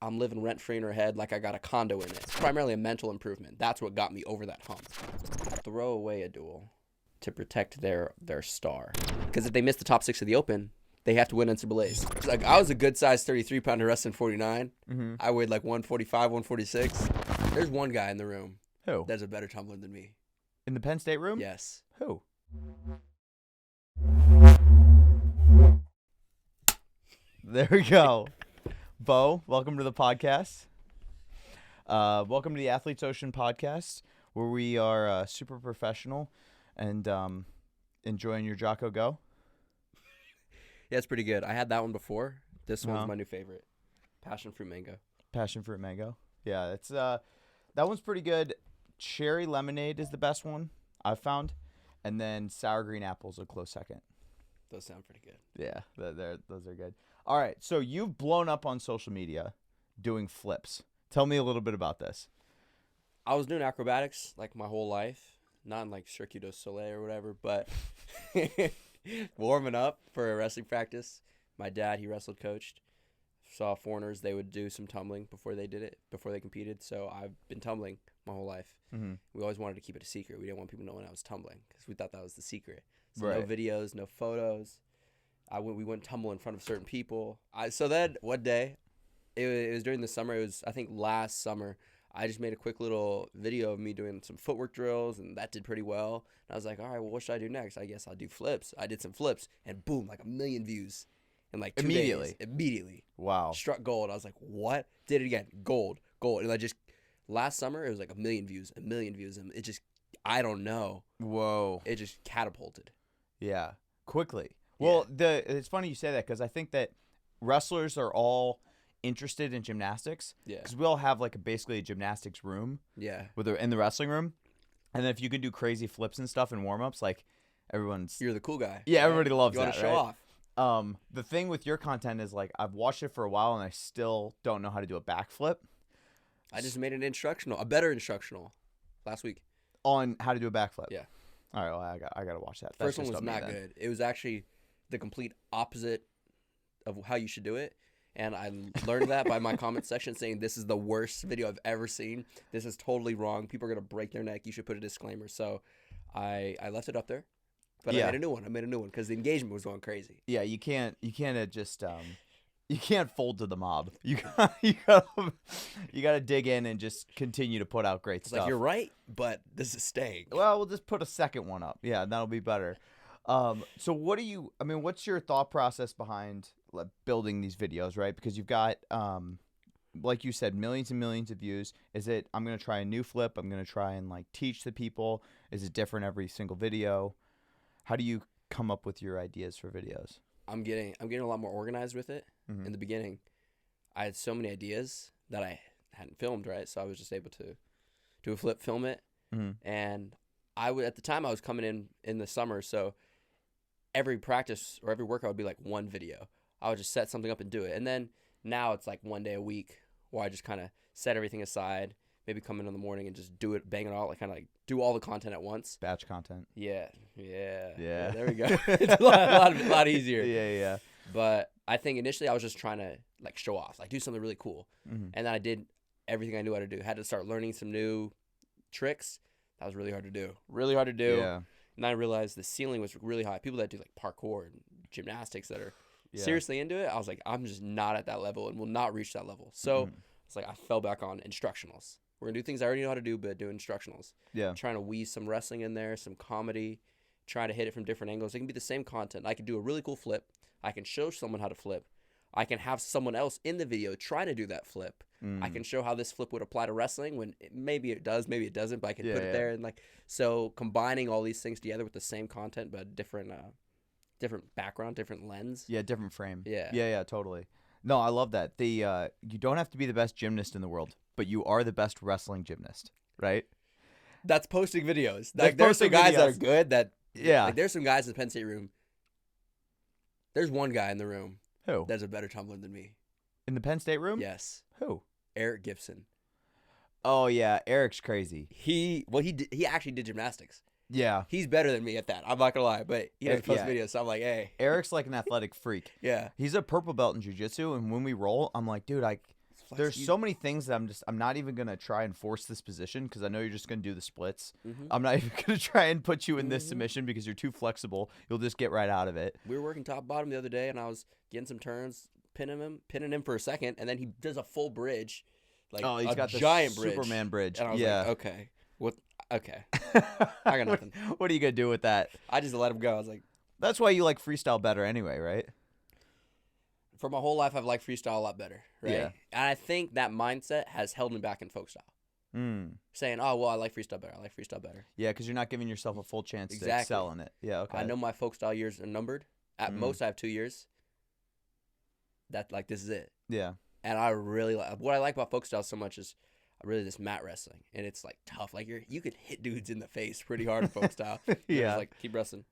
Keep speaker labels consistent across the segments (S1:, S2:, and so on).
S1: I'm living rent-free in her head like I got a condo in it. It's primarily a mental improvement. That's what got me over that hump. Throw away a duel to protect their star. Because if they miss the top 6 of the Open, they have to win NCAAs. Like, I was a good size 33-pounder wrestling 49.
S2: Mm-hmm.
S1: I weighed like 145, 146. There's one guy in the room
S2: Who?
S1: that's a better tumbler than me.
S2: In the Penn State room?
S1: Yes.
S2: Who? There we go. Beau, welcome to the podcast. Welcome to the Athletes Ocean podcast, where we are super professional and enjoying your Jocko Go.
S1: Yeah, it's pretty good. I had that one before. This one's my new favorite. Passion fruit mango.
S2: Passion fruit mango. Yeah, it's that one's pretty good. Cherry lemonade is the best one I've found, and then sour green apple is a close second.
S1: Those sound pretty good.
S2: Yeah, those are good. All right, so you've blown up on social media doing flips. Tell me a little bit about this.
S1: I was doing acrobatics like my whole life, not in like Cirque du Soleil or whatever, but warming up for a wrestling practice. My dad, he wrestled coached. Saw foreigners, they would do some tumbling before they competed. So I've been tumbling my whole life.
S2: Mm-hmm.
S1: We always wanted to keep it a secret. We didn't want people knowing I was tumbling because we thought that was the secret. So
S2: Right.
S1: no videos, no photos. We wouldn't tumble in front of certain people. So then one day, it was during the summer. It was, I think, last summer. I just made a quick little video of me doing some footwork drills, and that did pretty well. And I was like, all right, well, what should I do next? I guess I'll do flips. I did some flips, and boom, like 1 million views in like 2 days. Immediately.
S2: Wow.
S1: Struck gold. I was like, what? Did it again. Gold. And I just, last summer, it was like 1 million views. And it just, I don't know.
S2: Whoa.
S1: It just catapulted.
S2: Yeah, quickly. Well, it's funny you say that because I think that wrestlers are all interested in gymnastics.
S1: Yeah.
S2: Because we all have like basically a gymnastics room.
S1: Yeah.
S2: In the wrestling room, and then if you can do crazy flips and stuff and warm ups, like everyone's.
S1: You're the cool guy.
S2: Yeah, everybody loves
S1: you
S2: that.
S1: Want to show
S2: off. The thing with your content is like I've watched it for a while and I still don't know how to do a backflip.
S1: I just made a better instructional, last week.
S2: On how to do a backflip.
S1: Yeah.
S2: All right, well I gotta watch that.
S1: First one was not good. It was actually the complete opposite of how you should do it. And I learned that by my comment section saying this is the worst video I've ever seen. This is totally wrong. People are going to break their neck. You should put a disclaimer. So I left it up there. But I made a new one because the engagement was going crazy.
S2: Yeah, you can't just you can't fold to the mob. You gotta dig in and just continue to put out great stuff.
S1: Like, you're right, but this is staying.
S2: Well, we'll just put a second one up. Yeah, that'll be better. So what's your thought process behind building these videos, right? Because you've got, like you said, millions and millions of views. Is it, I'm going to try a new flip. I'm going to try and like teach the people. Is it different every single video? How do you come up with your ideas for videos?
S1: I'm getting a lot more organized with it.
S2: Mm-hmm.
S1: In the beginning, I had so many ideas that I hadn't filmed, right? So I was just able to do a flip, film it.
S2: Mm-hmm.
S1: And at the time I was coming in the summer. So every practice or every workout would be like one video. I would just set something up and do it. And then now it's like 1 day a week where I just kind of set everything aside, maybe come in the morning and just do it, bang it out, like kind of like do all the content at once.
S2: Batch content.
S1: Yeah. There we go. It's a lot easier.
S2: Yeah.
S1: But I think initially I was just trying to like show off, like do something really cool.
S2: Mm-hmm.
S1: And then I did everything I knew how to do. Had to start learning some new tricks. That was really hard to do.
S2: Yeah.
S1: And then I realized the ceiling was really high. People that do like parkour and gymnastics that are seriously into it, I was like, I'm just not at that level and will not reach that level. So it's like I fell back on instructionals. We're going to do things I already know how to do, but do instructionals.
S2: Yeah.
S1: Trying to weave some wrestling in there, some comedy, trying to hit it from different angles. It can be the same content. I can do a really cool flip. I can show someone how to flip. I can have someone else in the video trying to do that flip. I can show how this flip would apply to wrestling when maybe it does, maybe it doesn't, but I can put it there. And like, so combining all these things together with the same content, but different background, different lens.
S2: Yeah, different frame.
S1: Yeah.
S2: Yeah, totally. No, I love that. You don't have to be the best gymnast in the world, but you are the best wrestling gymnast, right?
S1: That's posting videos. Like, there's some guys that are good that, like, there's some guys in the Penn State room. There's one guy in the room.
S2: Who?
S1: That's a better tumbler than me.
S2: In the Penn State room?
S1: Yes.
S2: Who?
S1: Eric Gibson.
S2: Oh, yeah. Eric's crazy.
S1: He actually did gymnastics.
S2: Yeah.
S1: He's better than me at that. I'm not going to lie, but he doesn't post videos, so I'm like, hey.
S2: Eric's like an athletic freak.
S1: Yeah.
S2: He's a purple belt in jiu-jitsu, and when we roll, I'm like, dude, There's so many things that I'm not even gonna try and force this position because I know you're just gonna do the splits. I'm not even gonna try and put you in this submission because you're too flexible. You'll just get right out of it.
S1: We were working top bottom the other day, and I was getting some turns, pinning him for a second, and then he does a full bridge, like
S2: he's got the
S1: giant bridge,
S2: Superman bridge.
S1: And I was like, okay, what? Okay, I got nothing.
S2: What are you gonna do with that?
S1: I just let him go. I was like,
S2: that's why you like freestyle better anyway, right?
S1: For my whole life, I've liked freestyle a lot better, right?
S2: Yeah.
S1: And I think that mindset has held me back in folk style. Saying, oh, well, I like freestyle better.
S2: Yeah, because you're not giving yourself a full chance to excel in it. Yeah, okay.
S1: I know my folk style years are numbered. At most, I have 2 years. This is it.
S2: Yeah.
S1: And I really what I like about folk style so much is really this mat wrestling. And it's, like, tough. Like, you could hit dudes in the face pretty hard in folk style.
S2: Yeah.
S1: Just, like, keep wrestling.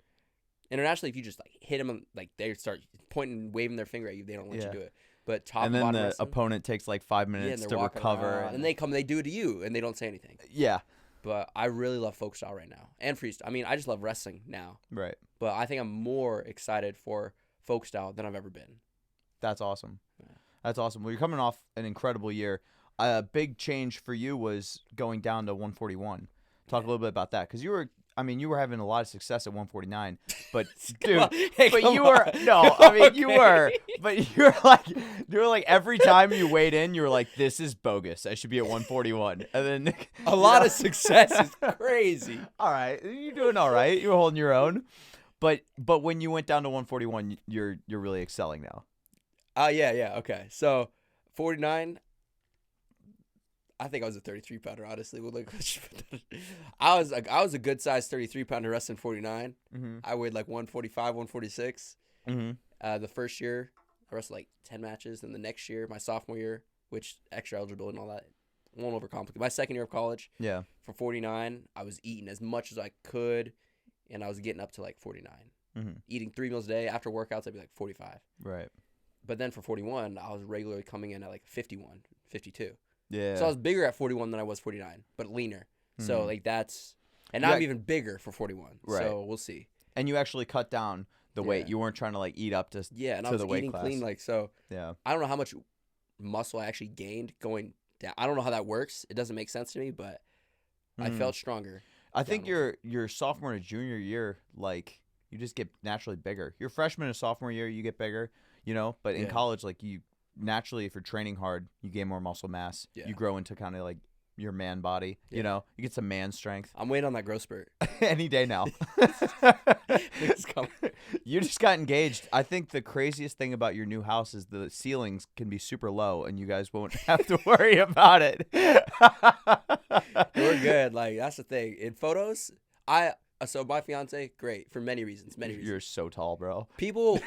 S1: Internationally, if you just, like, hit them, like, they start pointing and waving their finger at you, they don't let you do it. But top
S2: and then
S1: bottom
S2: the
S1: wrestling,
S2: opponent takes like 5 minutes to recover,
S1: and they do it to you, and they don't say anything.
S2: Yeah,
S1: but I really love folk style right now and freestyle. I mean, I just love wrestling now.
S2: Right.
S1: But I think I'm more excited for folk style than I've ever been.
S2: That's awesome.
S1: Yeah.
S2: That's awesome. Well, you're coming off an incredible year. A big change for you was going down to 141. Talk a little bit about that because you were having a lot of success at 149, but dude, you were like every time you weighed in, you were like, this is bogus. I should be at 141. And then
S1: a lot of success is crazy.
S2: All right, you're doing all right. You're holding your own, but when you went down to 141, you're really excelling now.
S1: Yeah. Okay. So 49. I think I was a 33 pounder, honestly. I was a good size 33 pounder wrestling 49. I weighed like 145, 146. The first year, I wrestled like 10 matches. And the next year, my sophomore year, which extra eligibility and all that, won't overcomplicate. My second year of college, for 49, I was eating as much as I could, and I was getting up to like 49. Eating 3 meals a day. After workouts, I'd be like 45.
S2: Right.
S1: But then for 41, I was regularly coming in at like 51, 52.
S2: Yeah.
S1: So I was bigger at 41 than I was 49, but leaner. So like that's, and now I'm even bigger for 41. Right. So we'll see.
S2: And you actually cut down the weight. You weren't trying to like eat up to
S1: and I was
S2: the weight
S1: eating
S2: class.
S1: Clean, like so.
S2: Yeah.
S1: I don't know how much muscle I actually gained going down. I don't know how that works. It doesn't make sense to me, but I felt stronger.
S2: I think your sophomore to junior year, like you just get naturally bigger. Your freshman and sophomore year, you get bigger, But in college, like you. Naturally, if you're training hard, you gain more muscle mass. Yeah. You grow into kind of like your man body. You get some man strength.
S1: I'm waiting on that growth spurt
S2: any day now. You just got engaged. I think the craziest thing about your new house is the ceilings can be super low, and you guys won't have to worry about it.
S1: We're good. Like that's the thing. In photos, so my fiance, great for many reasons.
S2: You're so tall, bro.
S1: People,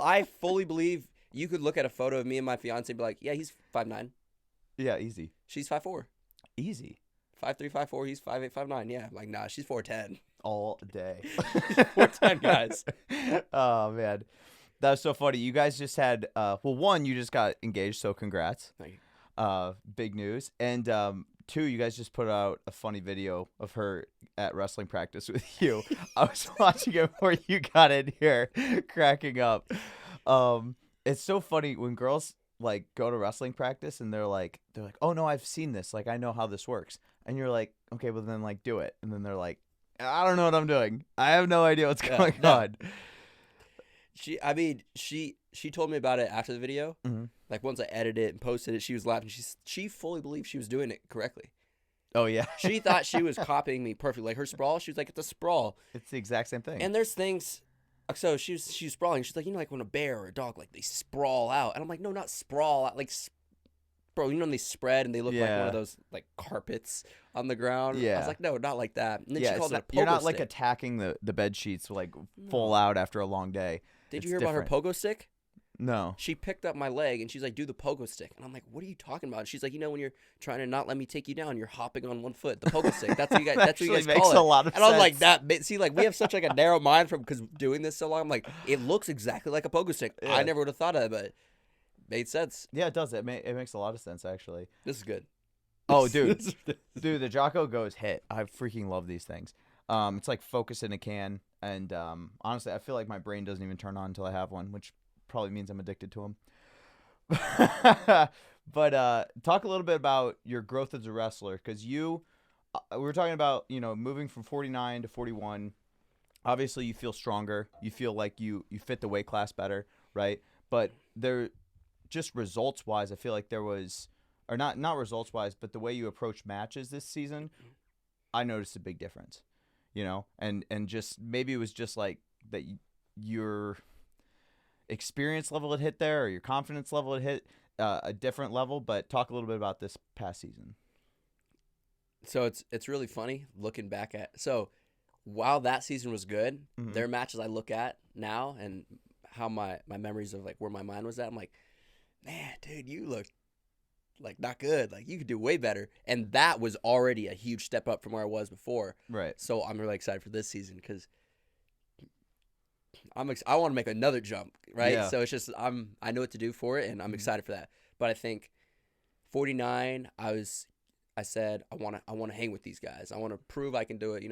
S1: I fully believe. You could look at a photo of me and my fiance and be like, yeah, he's 5'9".
S2: Yeah, easy.
S1: She's 5'4".
S2: Easy.
S1: 5'3", 5'4". He's 5'8", 5'9". Yeah, I'm like, nah, she's 4'10".
S2: All day.
S1: 4'10", guys.
S2: Oh, man. That was so funny. You guys just had, one, you just got engaged, so congrats.
S1: Thank you.
S2: Big news. And 2, you guys just put out a funny video of her at wrestling practice with you. I was watching it before you got in here, cracking up. It's so funny when girls like go to wrestling practice and they're like, oh no, I've seen this. Like, I know how this works. And you're like, okay, well then like do it. And then they're like, I don't know what I'm doing. I have no idea what's going on.
S1: She told me about it after the video. Like once I edited it and posted it, she was laughing. She fully believed she was doing it correctly.
S2: Oh yeah.
S1: She thought she was copying me perfectly. Like her sprawl, she was like, it's a sprawl.
S2: It's the exact same thing.
S1: And there's things. So she's sprawling. She's like, like when a bear or a dog, like they sprawl out. And I'm like, no, not sprawl out. Like, bro, when they spread and they look like one of those like carpets on the ground. Yeah. I was like, no, not like that. And then she called it a pogo
S2: you're not
S1: stick.
S2: like attacking the bed sheets like full out after a long day.
S1: Did you hear about her pogo stick?
S2: No.
S1: She picked up my leg and she's like, do the pogo stick. And I'm like, what are you talking about? And she's like, when you're trying to not let me take you down, you're hopping on one foot. The pogo stick. That's what you guys, call it.
S2: Makes a lot of sense.
S1: And I was like, like we have such like a narrow mind because doing this so long. I'm like, it looks exactly like a pogo stick. Yeah. I never would have thought of it, but it made sense.
S2: Yeah, it does. It makes a lot of sense, actually.
S1: This is good.
S2: Oh, dude. Dude, the Jocko Go's hit. I freaking love these things. It's like focus in a can. And honestly, I feel like my brain doesn't even turn on until I have one, which probably means I'm addicted to them. But talk a little bit about your growth as a wrestler, because we were talking about, moving from 49 to 41. Obviously, you feel stronger. You feel like you fit the weight class better, right? But just results-wise, I feel like there was, or not results-wise, but the way you approach matches this season, I noticed a big difference, and just maybe it was just like that your experience level had hit there, or your confidence level had hit a different level. But talk a little bit about this past season.
S1: So it's really funny looking back at. So while that season was good, there are matches I look at now and how my memories of like where my mind was at. I'm like, man, dude, you look like not good. Like you could do way better. And that was already a huge step up from where I was before.
S2: Right.
S1: So I'm really excited for this season because I want to make another jump. Right.
S2: Yeah.
S1: So it's just I know what to do for it, and I'm excited for that. But I think 49, I said I want to hang with these guys. I want to prove I can do it.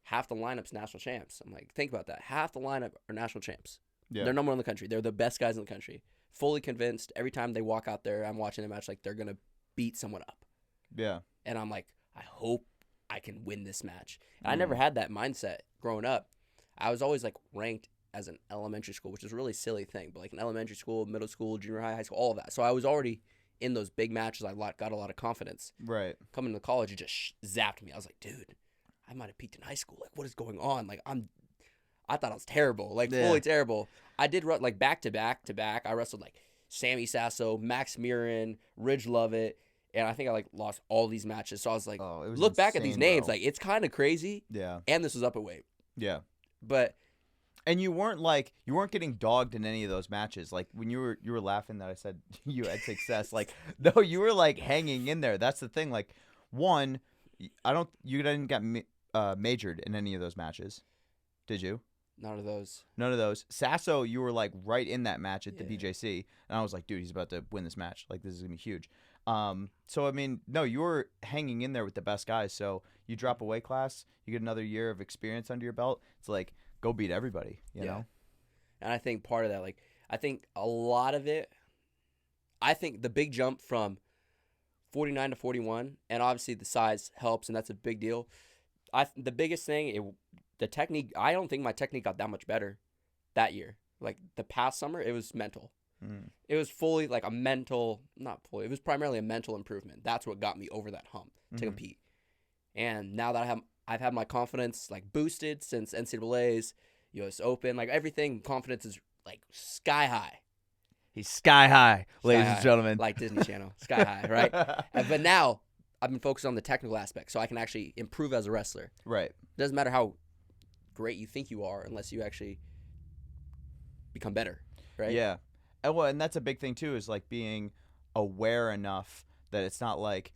S1: Half the lineup's national champs. I'm like, think about that. Half the lineup are national champs. Yeah. They're number one in the country. They're the best guys in the country. Fully convinced. Every time they walk out there, I'm watching the match like they're gonna beat someone up.
S2: Yeah.
S1: And I'm like, I hope I can win this match. And I never had that mindset growing up. I was always like ranked as an elementary school, which is a really silly thing, but like an elementary school, middle school, junior high, high school, all of that. So I was already in those big matches. I got a lot of confidence.
S2: Right.
S1: Coming to college, it just zapped me. I was like, dude, I might have peaked in high school. Like, what is going on? Like, I thought I was terrible, like fully terrible. I did like back to back. I wrestled like Sammy Sasso, Max Mirren, Ridge Lovett, and I think I like lost all these matches. So I was like, look back at these names, like it's kind of crazy.
S2: Yeah.
S1: And this was up a weight.
S2: Yeah.
S1: But
S2: and you weren't getting dogged in any of those matches. Like when you were laughing that I said you had success. Like no, you were like hanging in there. That's the thing. Like you didn't get majored in any of those matches, did you?
S1: None of those.
S2: Sasso, you were like right in that match at the BJC, and I was like, dude, he's about to win this match. Like this is gonna be huge. So I mean, no, you were hanging in there with the best guys. So you drop a weight class, you get another year of experience under your belt. It's like go beat everybody, you know.
S1: And I think part of that, like, I think a lot of it. I think the big jump from 49 to 41, and obviously the size helps, and that's a big deal. The biggest thing, the technique. I don't think my technique got that much better that year. Like the past summer, it was mental. It was fully like a mental, not fully. It was primarily a mental improvement. That's what got me over that hump to compete. And now that I've had my confidence like boosted since NCAA's, U.S. Open, like everything. Confidence is like sky high.
S2: He's sky high, ladies and gentlemen.
S1: Like Disney Channel, sky high, right? But now I've been focused on the technical aspect, so I can actually improve as a wrestler.
S2: Right.
S1: It doesn't matter how great you think you are unless you actually become better, right?
S2: Yeah. And that's a big thing too, is like being aware enough that it's not like,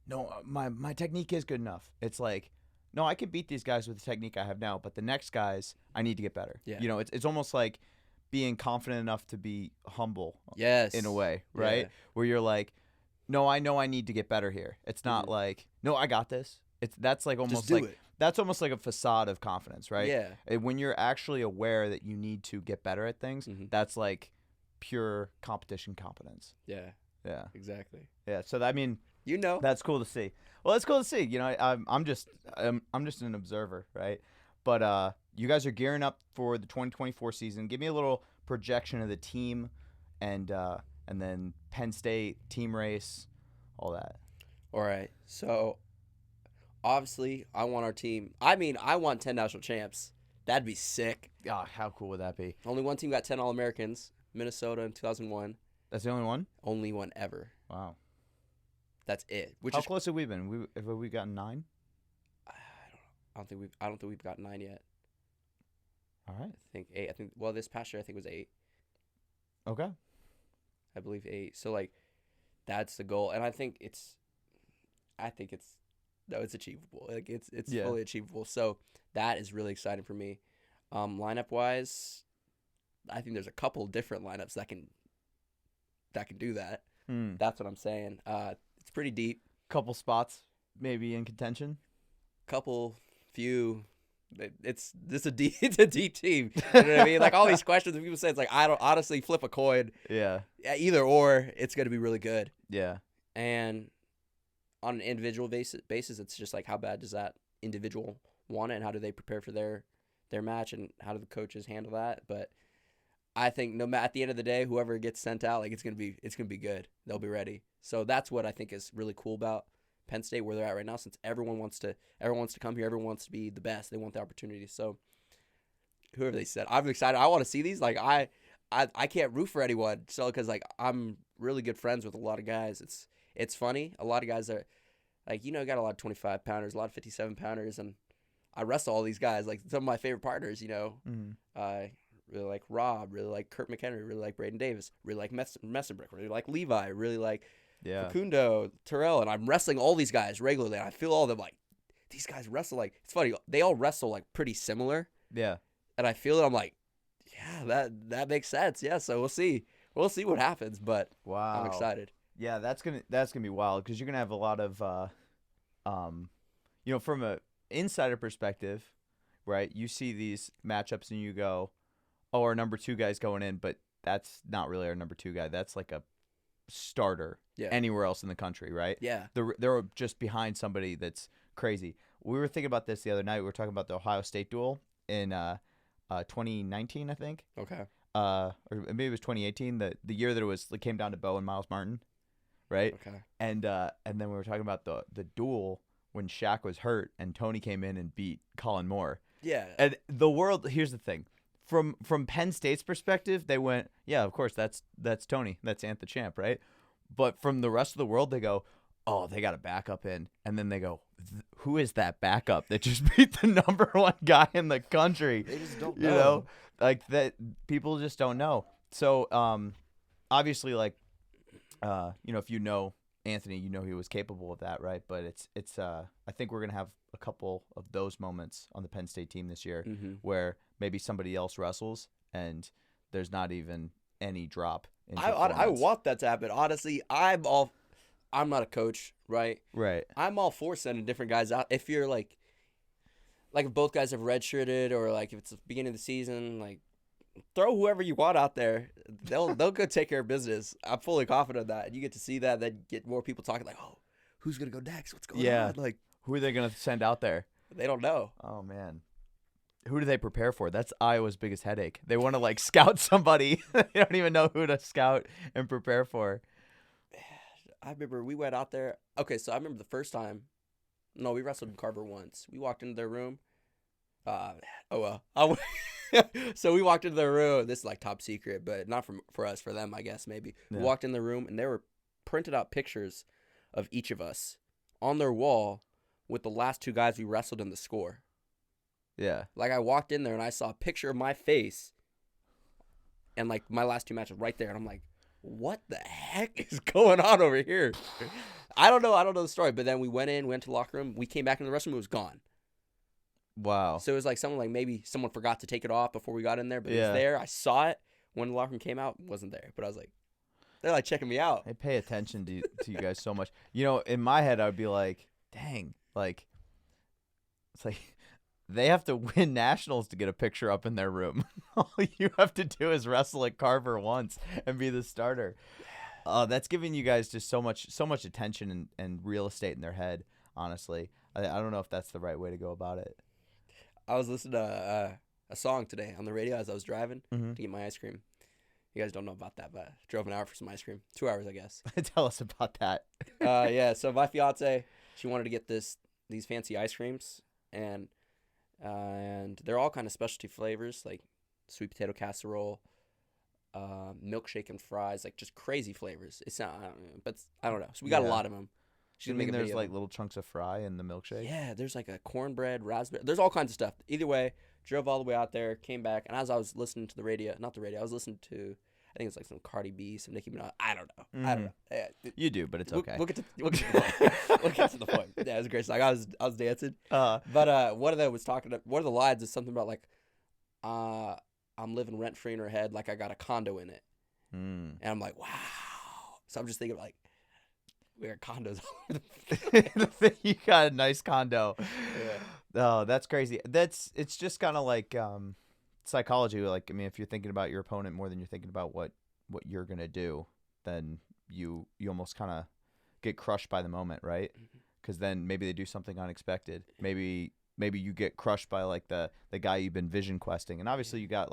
S2: no, my technique is good enough. It's like, no, I can beat these guys with the technique I have now, but the next guys, I need to get better. Yeah. It's almost like being confident enough to be humble.
S1: Yes.
S2: In a way, right? Yeah. Where you're like, no, I know I need to get better here. It's not like, no, I got this. That's like almost like it. That's almost like a facade of confidence, right?
S1: Yeah.
S2: And when you're actually aware that you need to get better at things, that's like pure competition competence.
S1: Yeah.
S2: Yeah.
S1: Exactly.
S2: Yeah. So I mean,
S1: that's
S2: cool to see. Well, it's cool to see. I'm just an observer, right? But you guys are gearing up for the 2024 season. Give me a little projection of the team, and then Penn State team race, all that.
S1: All right. So obviously, I want our team. I mean, I want 10 national champs. That'd be sick.
S2: Oh, how cool would that be?
S1: Only one team got 10 All-Americans. Minnesota in 2001.
S2: That's the only one?
S1: Only one ever.
S2: Wow.
S1: That's it.
S2: How close have we been? Have we gotten 9?
S1: I don't think we've gotten 9 yet.
S2: All right.
S1: I think 8. This past year I think it was 8.
S2: Okay.
S1: I believe 8. So like that's the goal, and I think it's achievable. Like it's fully achievable. So that is really exciting for me. Lineup wise, I think there's a couple different lineups that can do that. That's what I'm saying. It's pretty deep.
S2: Couple spots maybe in contention.
S1: Few. it's a D team. You know what I mean? Like all these questions that people say, it's like I don't honestly flip a coin.
S2: Yeah.
S1: Either or, it's gonna be really good.
S2: Yeah.
S1: And on an individual basis, it's just like how bad does that individual want it, and how do they prepare for their match, and how do the coaches handle that? But I think at the end of the day, whoever gets sent out, like it's gonna be good. They'll be ready. So that's what I think is really cool about Penn State, where they're at right now, since everyone wants to come here, everyone wants to be the best, they want the opportunity. So whoever they said, I'm excited. I want to see these. Like I can't root for anyone, so because like I'm really good friends with a lot of guys. It's funny. A lot of guys are like, got a lot of 25 pounders, a lot of 57 pounders, and I wrestle all these guys. Like some of my favorite partners, I really like Rob, really like Kurt McHenry, really like Braden Davis, really like Messenbrick, really like Levi, really like Facundo, Terrell, and I'm wrestling all these guys regularly, and I feel all of them like, these guys wrestle like, it's funny, they all wrestle like pretty similar.
S2: Yeah.
S1: And I feel it, I'm like, yeah, that makes sense. Yeah, so we'll see what happens, but
S2: wow,
S1: I'm excited.
S2: Yeah, that's gonna be wild, because you're gonna have a lot of from a insider perspective, right? You see these matchups and you go, oh, our number 2 guy's going in, but that's not really our number 2 guy. That's like a starter anywhere else in the country, right?
S1: Yeah.
S2: They're just behind somebody that's crazy. We were thinking about this the other night. We were talking about the Ohio State duel in 2019, I think.
S1: Okay.
S2: Or maybe it was 2018, the year that it came down to Beau and Miles Martin, right?
S1: Okay.
S2: And then we were talking about the duel when Shaq was hurt and Tony came in and beat Colin Moore.
S1: Yeah.
S2: And the world, here's the thing. From Penn State's perspective, they went, yeah, of course, that's Tony. That's Ant the Champ, right? But from the rest of the world, they go, oh, they got a backup in. And then they go, who is that backup that just beat the number 1 guy in the country?
S1: They just don't know.
S2: You know? Like, that people just don't know. So, obviously, like, if you know Anthony, he was capable of that, right? But it's I think we're going to have a couple of those moments on the Penn State team this year where maybe somebody else wrestles and there's not even any drop in
S1: I want that to happen. Honestly, I'm not a coach, right?
S2: Right.
S1: I'm all for sending different guys out. If you're like if both guys have redshirted, or like if it's the beginning of the season, like throw whoever you want out there. They'll go take care of business. I'm fully confident of that. And you get to see that, then get more people talking like, oh, who's gonna go next? What's going on? Like,
S2: who are they gonna send out there?
S1: They don't know.
S2: Oh man. Who do they prepare for? That's Iowa's biggest headache. They want to like scout somebody. They don't even know who to scout and prepare for.
S1: I remember we went out there. Okay, so I remember the first time. No, we wrestled in Carver once. We walked into their room. So we walked into their room. This is like top secret, but not for us, for them, I guess, maybe. Yeah. We walked in the room, and there were printed out pictures of each of us on their wall with the last 2 guys we wrestled in the score.
S2: Yeah.
S1: Like, I walked in there, and I saw a picture of my face and, like, my last 2 matches right there. And I'm like, what the heck is going on over here? I don't know the story. But then we went to the locker room. We came back into the restroom. It was gone.
S2: Wow.
S1: So it was like maybe someone forgot to take it off before we got in there, but it was there. I saw it when the locker room came out. It wasn't there, but I was like, they're like checking me out.
S2: They pay attention to you guys so much. In my head, I would be like, dang, like, it's like they have to win nationals to get a picture up in their room. All you have to do is wrestle at Carver once and be the starter. That's giving you guys just so much attention and real estate in their head. Honestly, I don't know if that's the right way to go about it.
S1: I was listening to a song today on the radio as I was driving to get my ice cream. You guys don't know about that, but I drove an hour for some ice cream. 2 hours, I guess.
S2: Tell us about that.
S1: Yeah, so my fiance, she wanted to get these fancy ice creams, and they're all kind of specialty flavors, like sweet potato casserole, milkshake and fries, like just crazy flavors. It's not, but I don't know. So we got a lot of them.
S2: She's making there's like little chunks of fry in the milkshake?
S1: Yeah, there's like a cornbread, raspberry. There's all kinds of stuff. Either way, drove all the way out there, came back, and as I was listening to the radio, I was listening to, I think it's like some Cardi B, some Nicki Minaj. I don't know. I don't know. Yeah,
S2: you do, but it's okay.
S1: We'll get to the point. We'll get to the point. Yeah, it was a great song. I was dancing. But one of them was one of the lines is something about like, I'm living rent free in her head, like I got a condo in it. And I'm like, wow. So I'm just thinking like, we got condos all over the
S2: You got a nice condo.
S1: Yeah.
S2: Oh, that's crazy. It's just kind of like psychology. Like, I mean, if you're thinking about your opponent more than you're thinking about what you're gonna do, then you almost kind of get crushed by the moment, right? Because then maybe they do something unexpected. Maybe you get crushed by like the guy you've been vision questing, and obviously you got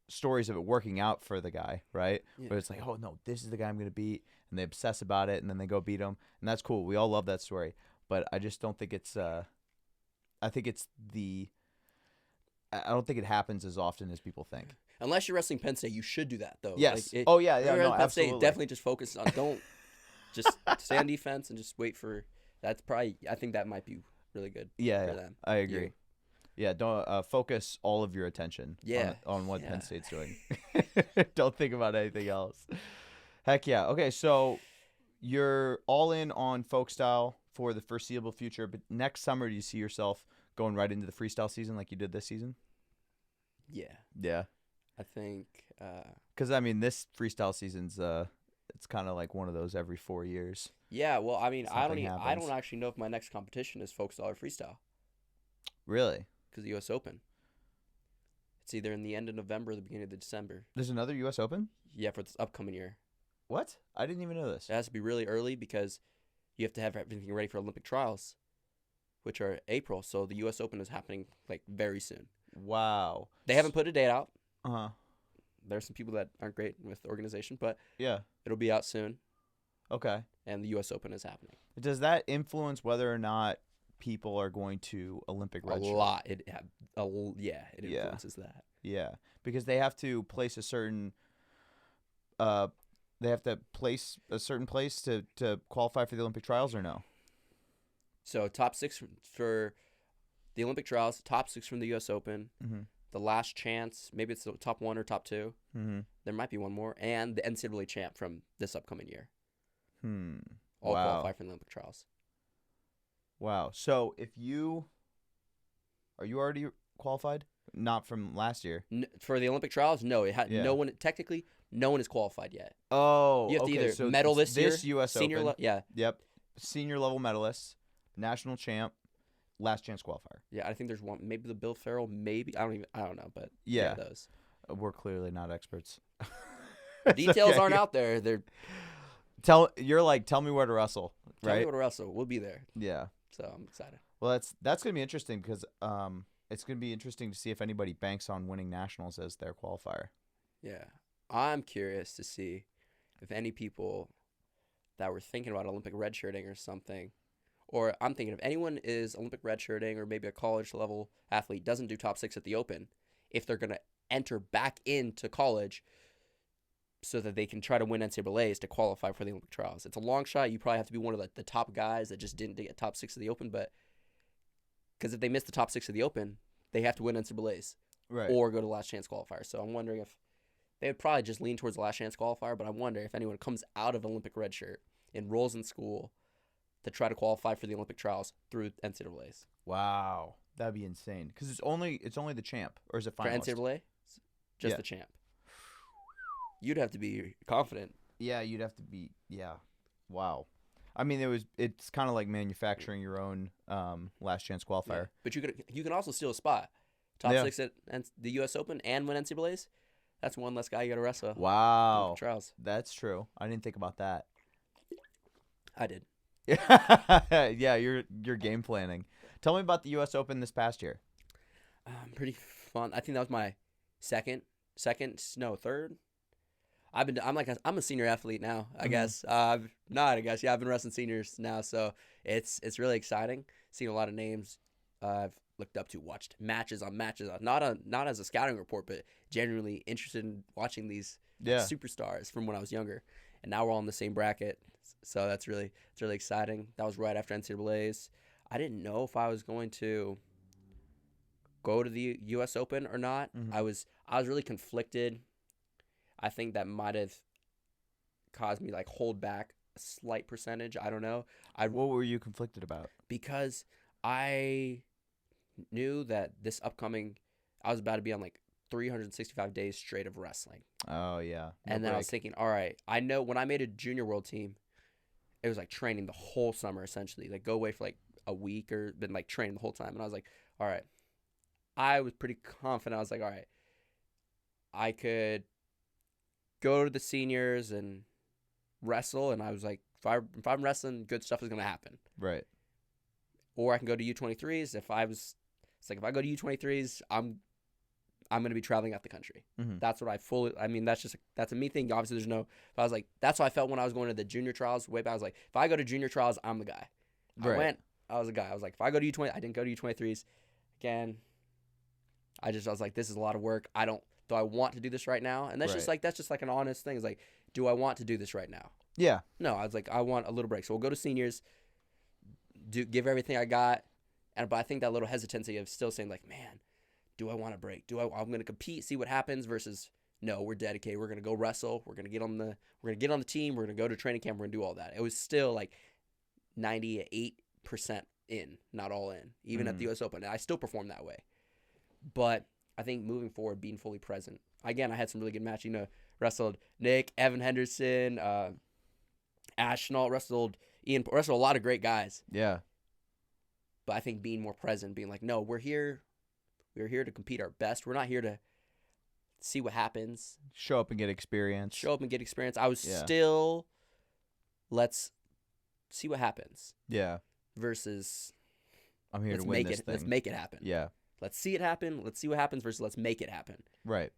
S2: stories of it working out for the guy, right?
S1: Yeah.
S2: Where it's like, oh no, this is the guy I'm gonna beat, and they obsess about it, and then they go beat him, and that's cool. We all love that story, but I just don't think it's. I think it's I don't think it happens as often as people think.
S1: Unless you're wrestling Penn State, you should do that though.
S2: Yes.
S1: Like,
S2: Oh yeah.
S1: if
S2: Yeah.
S1: you're
S2: No.
S1: wrestling Penn State,
S2: Absolutely.
S1: definitely just focus on don't just stay on defense and just wait for. That's probably. I think that might be really good.
S2: Yeah.
S1: For
S2: Yeah.
S1: them.
S2: I agree. Yeah. Don't focus all of your attention.
S1: Yeah.
S2: On what
S1: Yeah.
S2: Penn State's doing. Don't think about anything else. Heck yeah. Okay. So you're all in on folk style for the foreseeable future, but next summer, do you see yourself going right into the freestyle season like you did this season?
S1: Yeah.
S2: Yeah.
S1: I think.
S2: Because I mean, this freestyle season's it's kind of like one of those every 4 years.
S1: Yeah. Well, I mean, I
S2: Something
S1: don't
S2: happens.
S1: actually know if my next competition is folk style or freestyle
S2: Really?
S1: because the U.S. Open. It's either in the end of November or the beginning of December.
S2: There's another U.S. Open?
S1: Yeah, for this upcoming year.
S2: What? I didn't even know this.
S1: It has to be really early because you have to have everything ready for Olympic trials, which are April. So the U.S. Open is happening like very soon.
S2: Wow.
S1: They haven't put a date out.
S2: Uh-huh.
S1: There's some people that aren't great with the organization, but
S2: Yeah.
S1: it'll be out soon,
S2: Okay.
S1: and the U.S. Open is happening.
S2: Does that influence whether or not people are going to Olympic
S1: A
S2: redshirt?
S1: lot. It
S2: Yeah.
S1: influences that.
S2: Yeah. Because they have to place a certain they have to place a certain place to qualify for the Olympic trials or no?
S1: So top six for the Olympic trials, top six from the U.S. Open,
S2: Mhm.
S1: the last chance, maybe it's the top one or top two.
S2: Mhm.
S1: There might be one more, and the NCAA champ from this upcoming year. All
S2: Wow.
S1: qualify for the Olympic trials.
S2: Wow. So if you are you already qualified? Not from last year.
S1: For the Olympic trials, no. It had
S2: Yeah.
S1: no one. Technically, no one is qualified yet.
S2: Oh,
S1: You have to
S2: okay,
S1: either
S2: so
S1: medal
S2: it's
S1: this year,
S2: U.S.
S1: senior,
S2: Open.
S1: yeah,
S2: Yep. Senior level medalist, national champ, last chance qualifier.
S1: yeah. I think there's one. Maybe the Bill Farrell. Maybe I don't know, but
S2: Yeah.
S1: those
S2: We're clearly not experts.
S1: details
S2: okay.
S1: aren't out there. They're
S2: Tell me where to wrestle,
S1: tell me
S2: right?
S1: what to wrestle. We'll be there,
S2: Yeah.
S1: so I'm excited.
S2: Well, that's gonna be interesting because it's gonna be interesting to see if anybody banks on winning nationals as their qualifier.
S1: Yeah, I'm curious to see if any people that were thinking about Olympic redshirting or something, or I'm thinking if anyone is Olympic redshirting or maybe a college level athlete doesn't do top six at the Open, if they're gonna enter back into college so that they can try to win NCAAs to qualify for the Olympic trials. It's a long shot. You probably have to be one of the top guys that just didn't get top six of the Open, but because if they miss the top six of the Open, they have to win NCAAs
S2: Right.
S1: or go to last chance qualifier. So I'm wondering if they would probably just lean towards the last chance qualifier, but I wonder if anyone comes out of Olympic redshirt, enrolls in school to try to qualify for the Olympic trials through NCAAs.
S2: Wow. That'd be insane. Because it's only the champ, or is it
S1: For
S2: finalist?
S1: NCAA, just
S2: Yeah.
S1: the champ. You'd have to be confident.
S2: Yeah, you'd have to be. Yeah. Wow. I mean, it's kind of like manufacturing your own last chance
S1: Yeah.
S2: qualifier.
S1: But you can also steal a spot. Top
S2: Yeah.
S1: six at the U.S. Open and win NCAAs. That's one less guy you got to wrestle.
S2: Wow.
S1: Olympic trials.
S2: That's true. I didn't think about that.
S1: I did.
S2: Yeah, you're game planning. Tell me about the U.S. Open this past year.
S1: Pretty fun. I think that was my third. I'm a senior athlete now, I
S2: Mhm.
S1: guess. Yeah, I've been wrestling seniors now, so it's really exciting. Seen a lot of names I've looked up to, watched matches on matches, not as a scouting report, but genuinely interested in watching these
S2: Yeah.
S1: superstars from when I was younger. And now we're all in the same bracket, so it's really exciting. That was right after NCAAs. I didn't know if I was going to go to the U.S. Open or not.
S2: Mhm.
S1: I was really conflicted. I think that might have caused me hold back a slight percentage. I don't know.
S2: What were you conflicted about?
S1: Because I knew that I was about to be on 365 days straight of wrestling.
S2: Oh yeah. No
S1: And then I was
S2: break.
S1: thinking, all right, I know when I made a junior world team, it was training the whole summer essentially. Go away for a week or been like training the whole time. And I was like, all right. I was pretty confident. I was like, all right, I could go to the seniors and wrestle. And I was like, if I'm wrestling, good stuff is going to happen.
S2: Right.
S1: Or I can go to U23s. If I go to U23s, I'm going to be traveling out the country.
S2: Mm-hmm.
S1: That's what that's a me thing. Obviously, there's no, but I was like, that's how I felt when I was going to the junior trials way back. I was like, if I go to junior trials, I'm the guy.
S2: Right.
S1: I was a guy. I was like, if I go to U20, I didn't go to U23s. Again, I was like, this is a lot of work. Do I want to do this right now? And that's just like, an honest thing. It's like, do I want to do this right now?
S2: Yeah.
S1: No, I was like, I want a little break. So we'll go to seniors, give everything I got. But I think that little hesitancy of still saying like, man, do I want a break? I'm going to compete, see what happens versus no, we're dedicated. We're going to go wrestle. We're going to get on the team. We're going to go to training camp. We're going to do all that. It was still like 98% in, not all in, even at the US Open. I still perform that way. But I think moving forward, being fully present. Again, I had some really good matches. Wrestled Nick, Evan Henderson, Ash Schnault, wrestled Ian, wrestled a lot of great guys.
S2: Yeah.
S1: But I think being more present, being like, no, we're here to compete our best. We're not here to see what happens.
S2: Show up and get experience.
S1: I was still, let's see what happens.
S2: Yeah.
S1: Versus,
S2: I'm here to win this thing.
S1: Let's make it happen.
S2: Yeah.
S1: Let's see it happen. Let's see what happens versus let's make it happen.
S2: Right.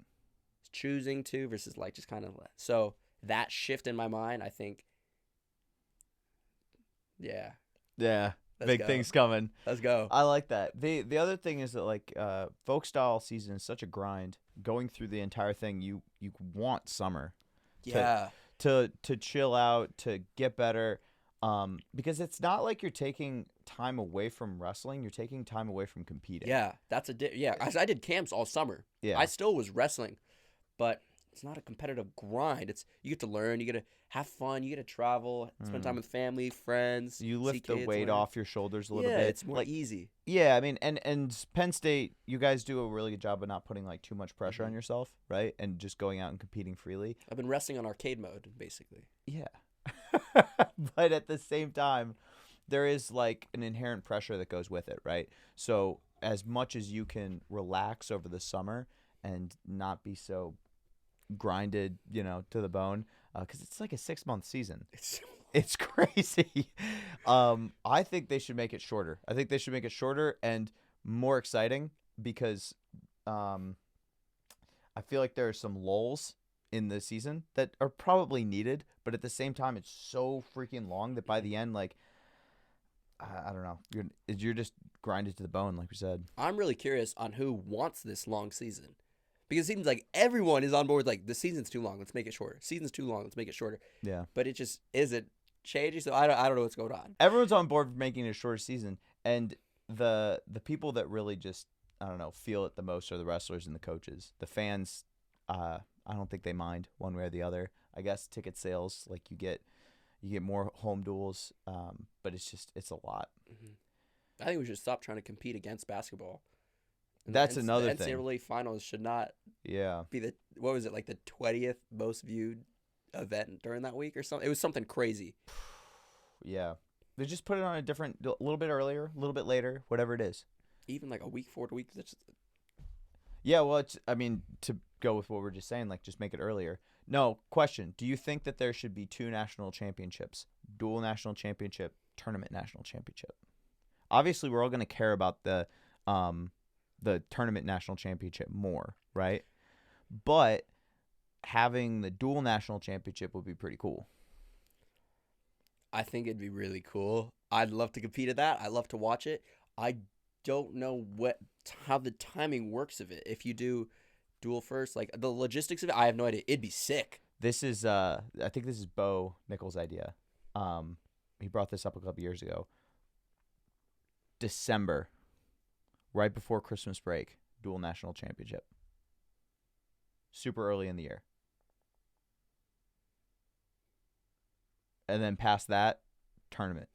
S1: Choosing to versus like just kind of. So that shift in my mind, I think, yeah.
S2: Yeah.
S1: Big
S2: things coming.
S1: Let's go.
S2: I like that. The other thing is that like folk style season is such a grind. Going through the entire thing, you want summer.
S1: Yeah.
S2: To chill out, to get better. Because it's not like you're taking time away from wrestling. You're taking time away from competing.
S1: Yeah, I did camps all summer.
S2: Yeah.
S1: I still was wrestling, but it's not a competitive grind. You get to learn, you get to have fun, you get to travel, spend time with family, friends.
S2: You lift the weight off your shoulders a little bit.
S1: Yeah, it's more easy.
S2: Yeah, I mean, and Penn State, you guys do a really good job of not putting like too much pressure on yourself, right? And just going out and competing freely.
S1: I've been wrestling on arcade mode, basically.
S2: Yeah. But at the same time, there is like an inherent pressure that goes with it, right? So as much as you can relax over the summer and not be so grinded, to the bone, because it's like a 6-month season. It's crazy. I think they should make it shorter. I think they should make it shorter and more exciting because I feel like there are some lulls in the season that are probably needed, but at the same time, it's so freaking long that by the end, like, I don't know, you're just grinded to the bone, like we said.
S1: I'm really curious on who wants this long season. Because it seems like everyone is on board with like, the season's too long, let's make it shorter. Season's too long, let's make it shorter.
S2: Yeah.
S1: But it just isn't changing, so I don't know what's going on.
S2: Everyone's on board for making it a shorter season, and the people that really just, I don't know, feel it the most are the wrestlers and the coaches. The fans, I don't think they mind one way or the other. I guess ticket sales, like you get more home duels, but it's a lot.
S1: Mm-hmm. I think we should stop trying to compete against basketball. And
S2: that's another
S1: thing. The NCAA finals should not be the 20th most viewed event during that week or something. It was something crazy.
S2: Yeah. They just put it on a little bit earlier, a little bit later, whatever it is.
S1: Even like a week, 4 weeks.
S2: Yeah, well, to go with what we're just saying, like just make it earlier. No, question. Do you think that there should be 2 national championships, dual national championship, tournament national championship? Obviously, we're all going to care about the tournament national championship more, right? But having the dual national championship would be pretty cool.
S1: I think it'd be really cool. I'd love to compete at that. I'd love to watch it. I don't know how the timing works of it. If you do dual first, like the logistics of it, I have no idea. It'd be sick.
S2: This is I think this is Bo Nichols' idea. He brought this up a couple years ago. December, right before Christmas break, dual national championship. Super early in the year. And then past that, tournament.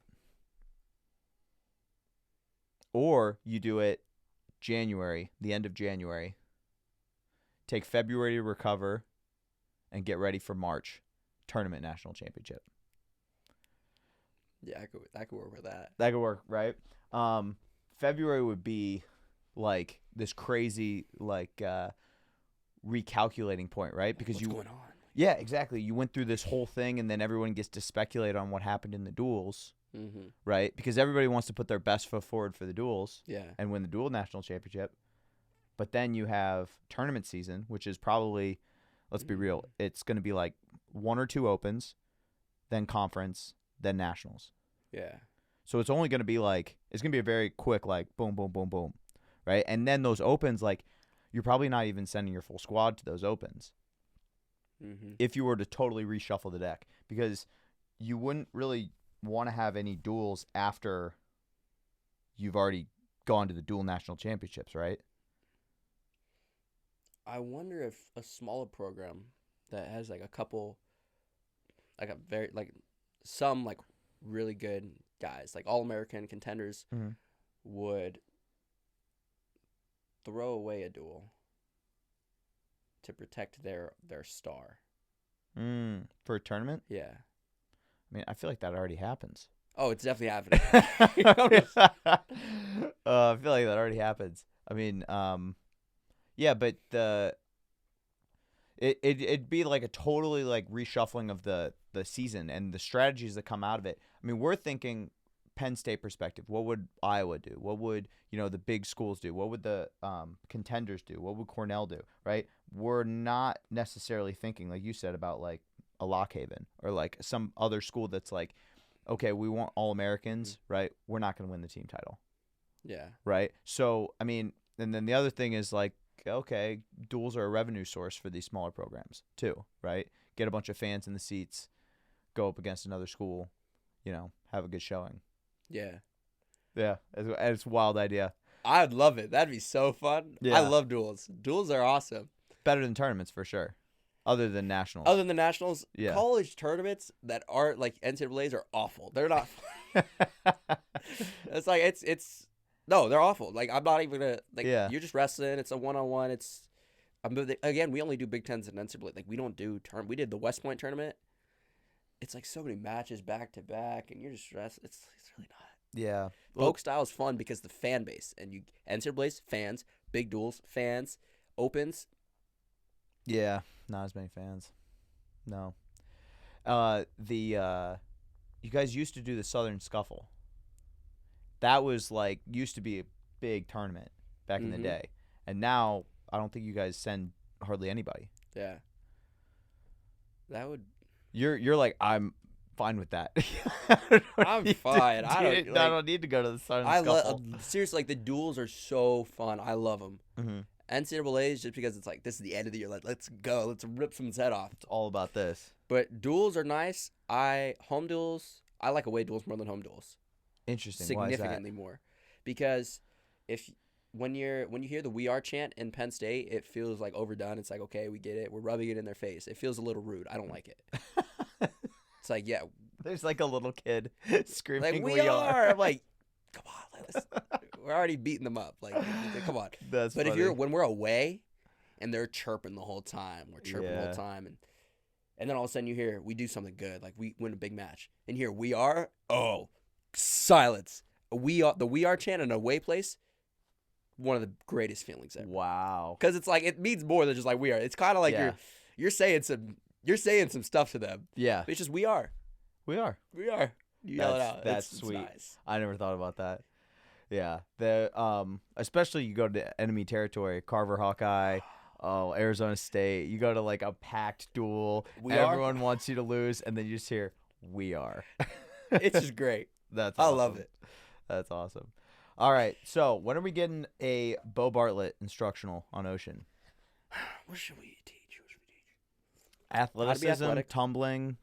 S2: Or you do it January, the end of January. Take February to recover and get ready for March. Tournament national championship.
S1: Yeah, I could work with that.
S2: That could work, right? February would be like this crazy like recalculating point, right? Because
S1: What's going on?
S2: yeah, exactly. You went through this whole thing, and then everyone gets to speculate on what happened in the duels, right? Because everybody wants to put their best foot forward for the duels, and win the dual national championship. But then you have tournament season, which is probably, let's be real, it's going to be like 1 or 2 opens, then conference, then nationals.
S1: Yeah.
S2: So it's only going to be like, it's going to be a very quick, like, boom, boom, boom, boom, right? And then those opens, like, you're probably not even sending your full squad to those opens if you were to totally reshuffle the deck, because you wouldn't really want to have any duels after you've already gone to the dual national championships, right?
S1: I wonder if a smaller program that has like a couple, like a very like some like really good guys, like All-American contenders, would throw away a duel to protect their star.
S2: For a tournament?
S1: Yeah.
S2: I mean, I feel like that already happens.
S1: Oh, it's definitely happening.
S2: I feel like that already happens. I mean, yeah, but it'd be like a totally like reshuffling of the season and the strategies that come out of it. I mean, we're thinking Penn State perspective. What would Iowa do? What would, the big schools do? What would the contenders do? What would Cornell do? Right? We're not necessarily thinking, like you said, about like a Lock Haven or like some other school that's like, okay, we want All-Americans, right? We're not going to win the team title.
S1: Yeah.
S2: Right? So, I mean, and then the other thing is like, okay, duels are a revenue source for these smaller programs too, right? Get a bunch of fans in the seats, go up against another school, have a good showing.
S1: Yeah.
S2: Yeah, it's a wild idea.
S1: I'd love it. That'd be so fun.
S2: Yeah.
S1: I love duels. Duels are awesome.
S2: Better than tournaments for sure. Other than nationals.
S1: Other than nationals,
S2: yeah.
S1: College tournaments that aren't like NCAAs are awful. They're not fun. It's like it's no, they're awful. Like I'm not even gonna you're just wrestling. It's a 1-on-1. Again, we only do Big Tens and NCAA. Like we don't do we did the West Point tournament. It's like so many matches back to back, and you're just wrestling. It's really not.
S2: Yeah.
S1: Folk style is fun because the fan base and NCAA's fans, big duels fans, opens.
S2: Yeah, not as many fans. No. You guys used to do the Southern Scuffle. That was like used to be a big tournament back in the day, and now I don't think you guys send hardly anybody.
S1: Yeah. That would.
S2: You're like, I'm fine with that.
S1: I'm fine. I
S2: don't need to go to the Southern Scuffle.
S1: Seriously, like the duels are so fun. I love them. NCAA's just because it's like this is the end of the year. Like, let's go. Let's rip someone's head off.
S2: It's all about this.
S1: But duels are nice. Home duels. I like away duels more than home duels.
S2: Interesting.
S1: Significantly more, because when you hear the "We Are" chant in Penn State, it feels like overdone. It's like, okay, we get it. We're rubbing it in their face. It feels a little rude. I don't like it. It's like, yeah.
S2: There's like a little kid screaming,
S1: like,
S2: we are.
S1: I'm like, come on. We're already beating them up. Like, come on.
S2: That's
S1: but
S2: funny.
S1: when we're away and they're chirping the whole time, we're chirping the whole time. And then all of a sudden you hear, we do something good. Like, we win a big match. And here, we are. Oh, silence. The We Are chant in an away place. One of the greatest feelings ever.
S2: Wow.
S1: Because it's like, it means more than just like we are. It's kind of like you're saying some stuff to them.
S2: Yeah.
S1: It's just we are.
S2: We are.
S1: We are. You yell it out.
S2: That's
S1: it's
S2: sweet.
S1: Nice.
S2: I never thought about that. Yeah. Especially you go to enemy territory, Carver Hawkeye, Arizona State. You go to like a packed duel. Everyone wants you to lose, and then you just hear, we are.
S1: It's just great.
S2: That's
S1: awesome.
S2: I love it. That's awesome. All right. So when are we getting a Beau Bartlett instructional on Ocean?
S1: What should we teach?
S2: Athleticism, tumbling,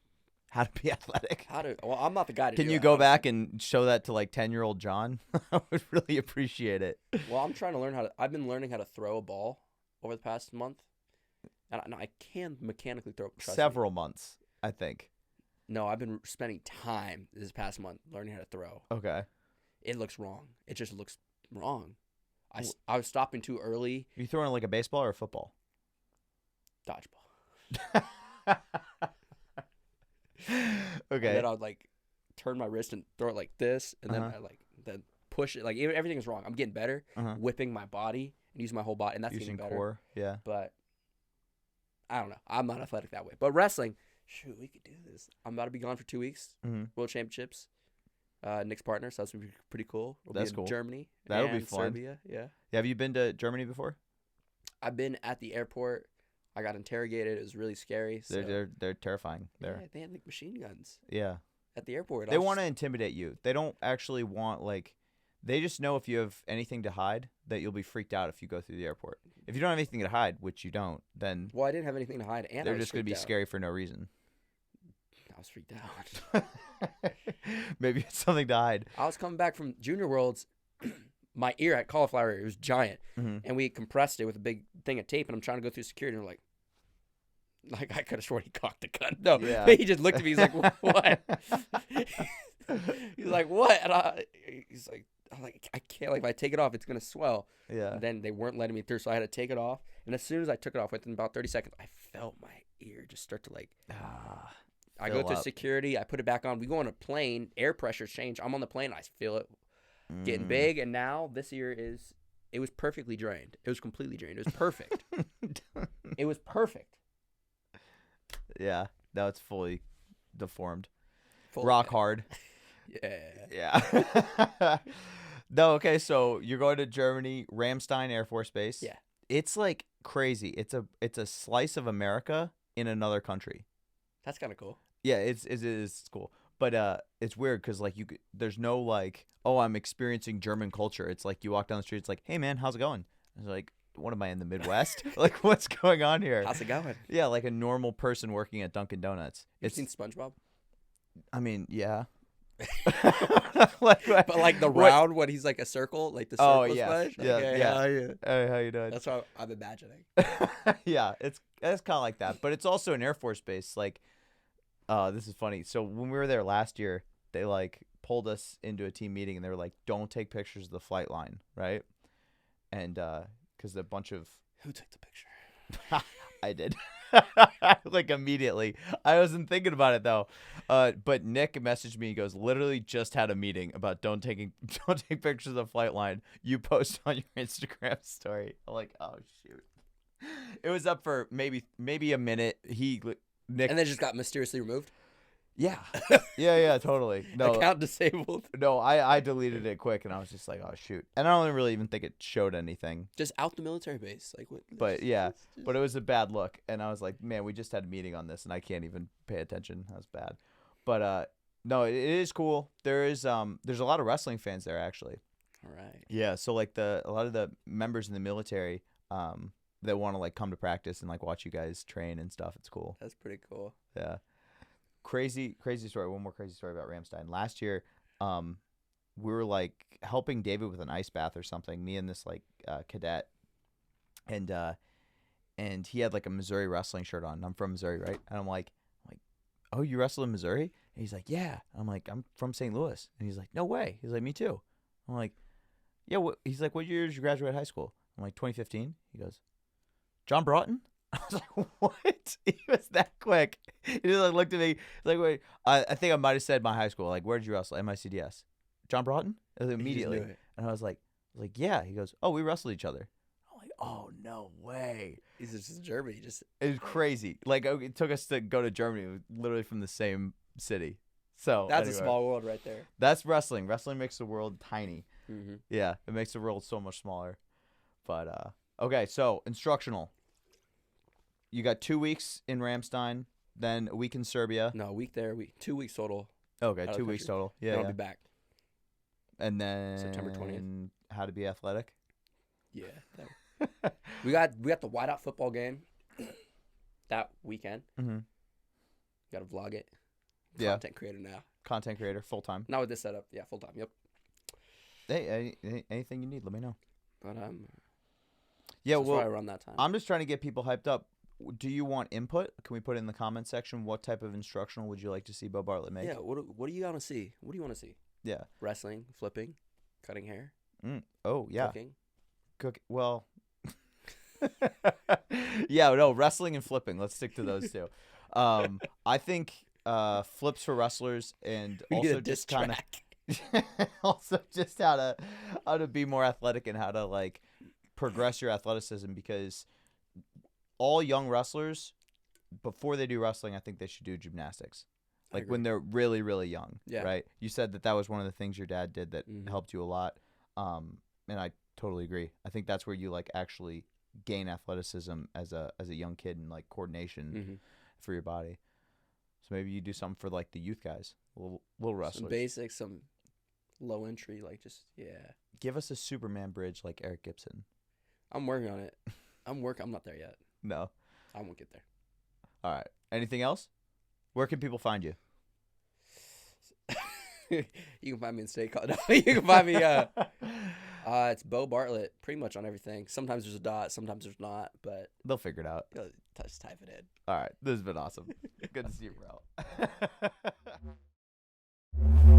S2: how to be athletic.
S1: Well, I'm not the guy to do it.
S2: Can you go back and show that to like 10-year-old John? I would really appreciate it.
S1: Well, I'm trying to learn I've been learning how to throw a ball over the past month. And I can mechanically throw.
S2: Several months, I think.
S1: No, I've been spending time this past month learning how to throw.
S2: Okay.
S1: It looks wrong. It just looks wrong. I was stopping too early.
S2: Are you throwing like a baseball or a football?
S1: Dodgeball.
S2: Okay.
S1: And then I would like turn my wrist and throw it like this, and then I then push it. Like everything is wrong. I'm getting better, whipping my body and using my whole body, and that's
S2: using
S1: getting better.
S2: core. Yeah.
S1: But I don't know. I'm not athletic that way. But wrestling, shoot, we could do this. I'm about to be gone for 2 weeks. World Championships. Nick's partner, so that's gonna be pretty cool. We'll
S2: That's
S1: be in
S2: cool.
S1: Germany.
S2: That'll
S1: and
S2: be fun.
S1: Serbia, yeah.
S2: Have you been to Germany before?
S1: I've been at the airport. I got interrogated. It was really scary. So.
S2: They're terrifying.
S1: Yeah, they had like machine guns.
S2: Yeah.
S1: At the airport.
S2: They want to intimidate you. They don't actually want like. They just know if you have anything to hide that you'll be freaked out if you go through the airport. If you don't have anything to hide, which you don't, then
S1: well, I didn't have anything to hide, and
S2: they're just going to be
S1: out.
S2: scary for no reason.
S1: I was freaked out.
S2: Maybe it's something to hide.
S1: I was coming back from Junior Worlds. My ear had cauliflower ear. It was giant, and we compressed it with a big thing of tape. And I'm trying to go through security, and we're like I could have sworn he cocked the gun. No, he just looked at me. He's like, "What?" He's like, "What?" And he's like. I'm like, I can't, like, if I take it off, it's going to swell.
S2: Yeah.
S1: And then they weren't letting me through, so I had to take it off. And as soon as I took it off, within about 30 seconds, I felt my ear just start to, like, I go through security, I put it back on. We go on a plane, air pressure change. I'm on the plane, I feel it getting big. And now this ear it was perfectly drained. It was completely drained. It was perfect. It was perfect.
S2: Yeah. Now it's fully deformed.
S1: Fully
S2: Rock hard.
S1: Yeah.
S2: Yeah. No, okay, so you're going to Germany, Ramstein Air Force Base.
S1: Yeah.
S2: It's like crazy. It's a slice of America in another country.
S1: That's kind of cool.
S2: Yeah, it is cool. But it's weird because like there's no like, oh, I'm experiencing German culture. It's like you walk down the street, it's like, hey man, how's it going? It's like, what am I in the Midwest? Like, what's going on here?
S1: How's it going?
S2: Yeah, like a normal person working at Dunkin' Donuts.
S1: You've seen SpongeBob?
S2: I mean, yeah.
S1: But like the round when he's like a circle, like the circle sponge.
S2: Yeah,
S1: okay,
S2: yeah. Hey, how you doing?
S1: That's what I'm imagining.
S2: Yeah, it's kind of like that, but it's also an Air Force base. Like, this is funny. So when we were there last year, they like pulled us into a team meeting and they were like, "Don't take pictures of the flight line, right?" And because a bunch of
S1: who took the picture?
S2: I did. Like immediately. I wasn't thinking about it though. But Nick messaged me. He goes, literally just had a meeting about don't take pictures of the flight line. You post on your Instagram story. I'm like, oh shoot. It was up for maybe a minute. Nick
S1: and then just got mysteriously removed.
S2: Yeah. Yeah, totally. No,
S1: account disabled.
S2: No, I deleted it quick and I was just like, oh shoot. And I don't really even think it showed anything.
S1: Just out the military base, like what?
S2: But yeah, but it was a bad look, and I was like, man, we just had a meeting on this, and I can't even pay attention. That was bad. But no, it is cool. There's a lot of wrestling fans there actually.
S1: All right.
S2: Yeah, so like a lot of the members in the military that want to like come to practice and like watch you guys train and stuff. It's cool.
S1: That's pretty cool.
S2: Yeah. Crazy story. One more crazy story about Ramstein. Last year, we were like helping David with an ice bath or something. Me and this like cadet, and he had like a Missouri wrestling shirt on. I'm from Missouri, right? And I'm like, oh, you wrestle in Missouri? And he's like, yeah. I'm like, I'm from St. Louis. And he's like, no way. He's like, me too. I'm like, yeah. He's like, what year did you graduate high school? I'm like, 2015. He goes, John Broughton? I was like, what? He was that quick. He just like looked at me. Like, wait, I think I might have said my high school. Like, where did you wrestle? MICDS. John Broughton? Immediately. And I was like, yeah. He goes, oh, we wrestled each other. I'm like, oh, no way.
S1: He's just in Germany.
S2: It was crazy. Like, it took us to go to Germany, literally from the same city. So
S1: that's anyway, a small world right there.
S2: That's wrestling. Wrestling makes the world tiny.
S1: Mm-hmm.
S2: Yeah, it makes the world so much smaller. But okay, so instructional. You got 2 weeks in Ramstein, then a week in Serbia.
S1: No, a week there, 2 weeks total.
S2: Okay, 2 weeks total. Yeah,
S1: then I'll be back.
S2: And then
S1: September 20th.
S2: How to be athletic.
S1: Yeah, we got the whiteout football game that weekend.
S2: Mm-hmm.
S1: Got to vlog it. Content creator now.
S2: Content creator, full time.
S1: Not with this setup. Yeah, full time. Yep.
S2: Hey, anything you need, let me know.
S1: But
S2: yeah,
S1: well, around that time.
S2: I'm just trying to get people hyped up. Do you want input? Can we put it in the comment section? What type of instructional would you like to see Beau Bartlett make?
S1: Yeah. What do you want to see? What do you want to see?
S2: Yeah.
S1: Wrestling, flipping, cutting hair.
S2: Oh yeah.
S1: Cooking.
S2: Well. Yeah. No. Wrestling and flipping. Let's stick to those two. I think flips for wrestlers, and
S1: We need
S2: also
S1: a diss
S2: just kind
S1: track.
S2: of also just how to be more athletic and how to like progress your athleticism, because all young wrestlers, before they do wrestling, I think they should do gymnastics. Like when they're really, really young,
S1: Yeah.
S2: right? You said that was one of the things your dad did that helped you a lot, and I totally agree. I think that's where you like actually gain athleticism as a young kid, and like coordination for your body. So maybe you do something for like the youth guys, little wrestlers.
S1: Some basics, some low entry, like just
S2: Give us a Superman bridge like Eric Gibson.
S1: I'm working on it. I'm not there yet.
S2: No.
S1: I won't get there.
S2: All right. Anything else? Where can people find you?
S1: You can find me in State College. No, you can find me. It's Beau Bartlett, pretty much on everything. Sometimes there's a dot, sometimes there's not, but
S2: they'll figure it out.
S1: Just type it in.
S2: All right. This has been awesome. Good to see you, bro.